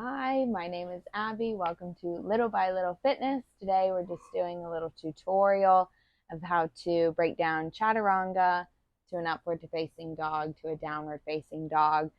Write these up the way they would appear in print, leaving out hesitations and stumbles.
Hi, my name is Abby. Welcome to Little by Little Fitness. Today we're just doing a little tutorial of how to break down Chaturanga to an upward facing dog to a downward facing dog.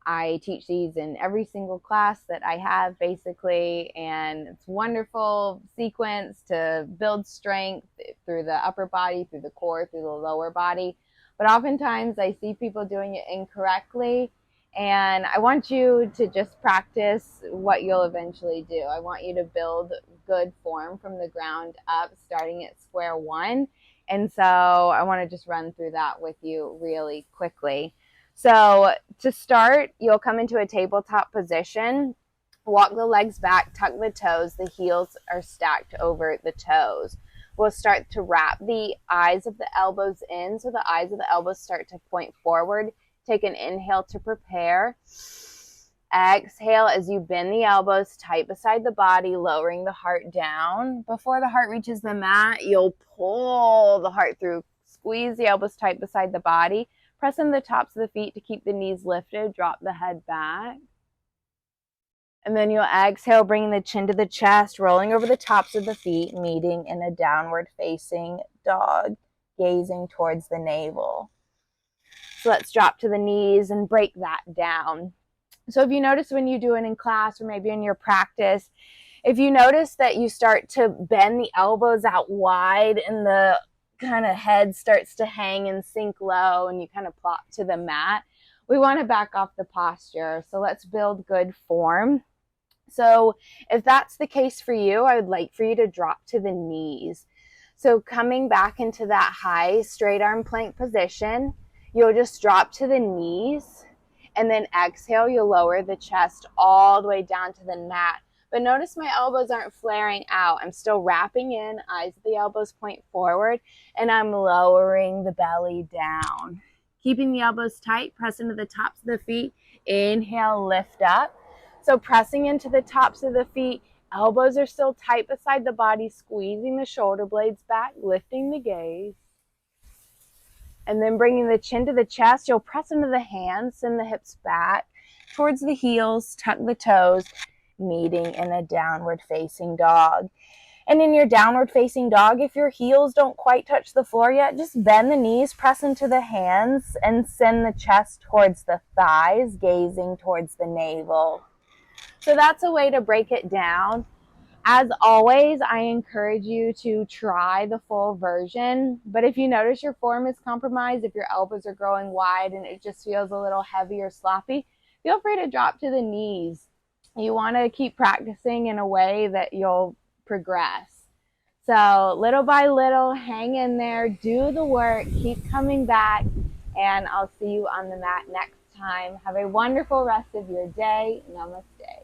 I teach these in every single class that I have basically, and it's a wonderful sequence to build strength through the upper body, through the core, through the lower body. But oftentimes I see people doing it incorrectly, and I want you to just practice what you'll eventually do. I want you to build good form from the ground up, starting at square one. And so I want to just run through that with you really quickly. So to start, you'll come into a tabletop position, walk the legs back, tuck the toes. The heels are stacked over the toes. We'll start to wrap the eyes of the elbows in, so the eyes of the elbows start to point forward. Take an inhale to prepare. Exhale as you bend the elbows tight beside the body, lowering the heart down. Before the heart reaches the mat, you'll pull the heart through. Squeeze the elbows tight beside the body. Press in the tops of the feet to keep the knees lifted. Drop the head back. And then you'll exhale, bringing the chin to the chest, rolling over the tops of the feet, meeting in a downward facing dog, gazing towards the navel. So let's drop to the knees and break that down. So if you notice when you do it in class or maybe in your practice, if you notice that you start to bend the elbows out wide and the kind of head starts to hang and sink low and you kind of plop to the mat, we want to back off the posture. So let's build good form. So if that's the case for you, I would like for you to drop to the knees. So coming back into that high straight arm plank position, you'll just drop to the knees, and then exhale, you'll lower the chest all the way down to the mat. But notice my elbows aren't flaring out. I'm still wrapping in, eyes of the elbows point forward, and I'm lowering the belly down. Keeping the elbows tight, press into the tops of the feet. Inhale, lift up. So pressing into the tops of the feet, elbows are still tight beside the body, squeezing the shoulder blades back, lifting the gaze. And then bringing the chin to the chest, you'll press into the hands, send the hips back towards the heels, tuck the toes, meeting in a downward facing dog. And in your downward facing dog, if your heels don't quite touch the floor yet, just bend the knees, press into the hands, and send the chest towards the thighs, gazing towards the navel. So that's a way to break it down. As always, I encourage you to try the full version, but if you notice your form is compromised, if your elbows are growing wide and it just feels a little heavy or sloppy, feel free to drop to the knees. You want to keep practicing in a way that you'll progress. So little by little, hang in there, do the work, keep coming back, and I'll see you on the mat next time. Have a wonderful rest of your day. Namaste.